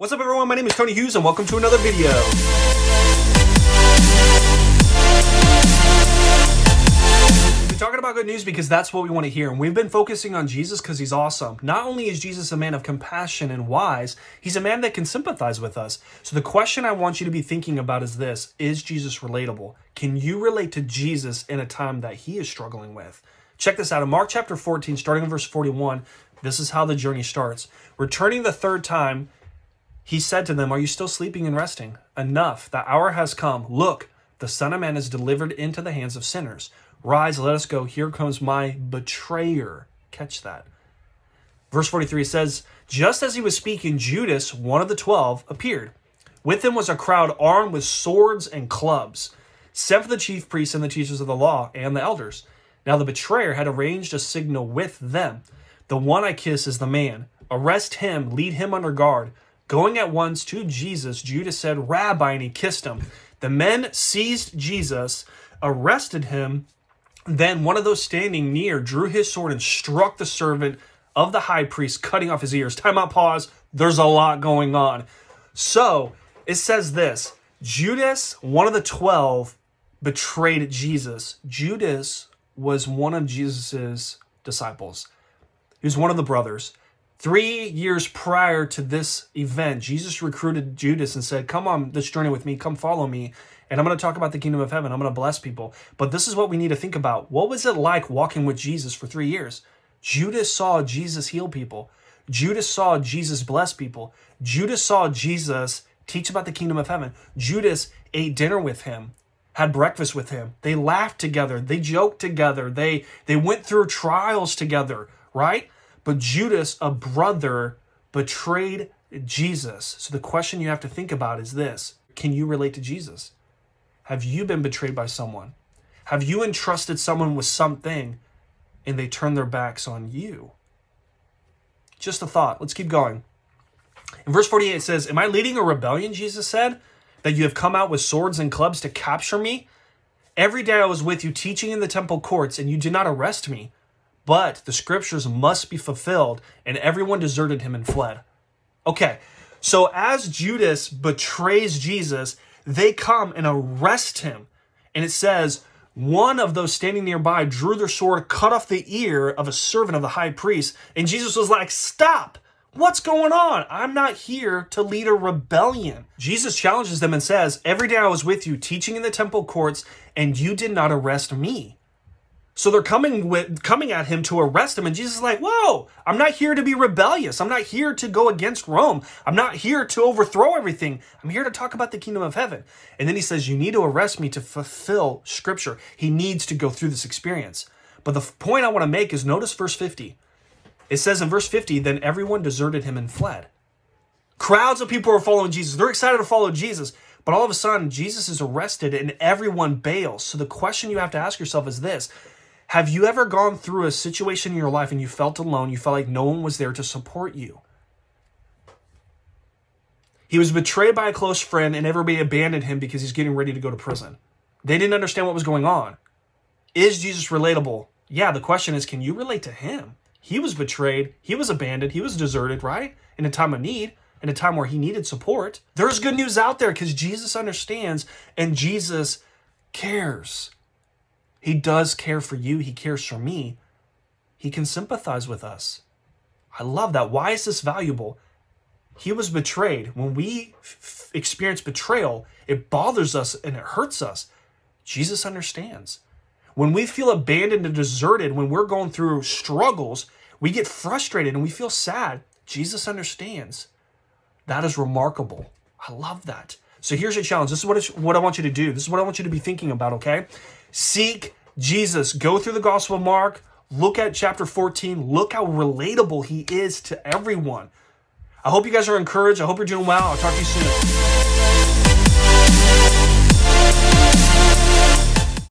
What's up everyone, my name is Tony Hughes and welcome to another video. We're talking about good news because that's what we want to hear, and we've been focusing on Jesus because he's awesome. Not only is Jesus a man of compassion and wise, he's a man that can sympathize with us. So the question I want you to be thinking about is this: is Jesus relatable? Can you relate to Jesus in a time that he is struggling with? Check this out. In Mark chapter 14, starting in verse 41, this is how the journey starts. Returning the third time, he said to them, "Are you still sleeping and resting? Enough, the hour has come. Look, the Son of Man is delivered into the hands of sinners. Rise, let us go. Here comes my betrayer." Catch that. Verse 43 says, just as he was speaking, Judas, one of the 12, appeared. With him was a crowd armed with swords and clubs, sent for the chief priests and the teachers of the law and the elders. Now the betrayer had arranged a signal with them. "The one I kiss is the man. Arrest him, lead him under guard." Going at once to Jesus, Judas said, "Rabbi," and he kissed him. The men seized Jesus, arrested him. Then one of those standing near drew his sword and struck the servant of the high priest, cutting off his ears. Time out, pause. There's a lot going on. So it says this: Judas, one of the 12, betrayed Jesus. Judas was one of Jesus's disciples. He was one of the brothers. 3 years prior to this event, Jesus recruited Judas and said, "Come on this journey with me, come follow me, and I'm going to talk about the kingdom of heaven. I'm going to bless people." But this is what we need to think about. What was it like walking with Jesus for 3 years? Judas saw Jesus heal people. Judas saw Jesus bless people. Judas saw Jesus teach about the kingdom of heaven. Judas ate dinner with him, had breakfast with him. They laughed together. They joked together. They went through trials together, right? But Judas, a brother, betrayed Jesus. So the question you have to think about is this: can you relate to Jesus? Have you been betrayed by someone? Have you entrusted someone with something and they turn their backs on you? Just a thought. Let's keep going. In verse 48 it says, "Am I leading a rebellion," Jesus said, "that you have come out with swords and clubs to capture me? Every day I was with you teaching in the temple courts, and you did not arrest me. But the scriptures must be fulfilled," and everyone deserted him and fled. Okay, so as Judas betrays Jesus, they come and arrest him. And it says, one of those standing nearby drew their sword, cut off the ear of a servant of the high priest. And Jesus was like, "Stop! What's going on? I'm not here to lead a rebellion." Jesus challenges them and says, "Every day I was with you teaching in the temple courts, and you did not arrest me." So they're coming at him to arrest him, and Jesus is like, "Whoa, I'm not here to be rebellious. I'm not here to go against Rome. I'm not here to overthrow everything. I'm here to talk about the kingdom of heaven." And then he says, "You need to arrest me to fulfill scripture." He needs to go through this experience. But the point I want to make is, notice verse 50. It says in verse 50, "Then everyone deserted him and fled." Crowds of people are following Jesus. They're excited to follow Jesus. But all of a sudden, Jesus is arrested and everyone bails. So the question you have to ask yourself is this: have you ever gone through a situation in your life and you felt alone? You felt like no one was there to support you. He was betrayed by a close friend and everybody abandoned him because he's getting ready to go to prison. They didn't understand what was going on. Is Jesus relatable? Yeah, the question is, can you relate to him? He was betrayed. He was abandoned. He was deserted, right? In a time of need, in a time where he needed support. There's good news out there because Jesus understands and Jesus cares. He does care for you. He cares for me. He can sympathize with us. I love that. Why is this valuable? He was betrayed. When we experience betrayal, it bothers us and it hurts us. Jesus understands. When we feel abandoned and deserted, when we're going through struggles, we get frustrated and we feel sad. Jesus understands. That is remarkable. I love that. So here's your challenge. This is what I want you to do. This is what I want you to be thinking about, okay? Seek Jesus. Go through the Gospel of Mark. Look at chapter 14. Look how relatable he is to everyone. I hope you guys are encouraged. I hope you're doing well. I'll talk to you soon.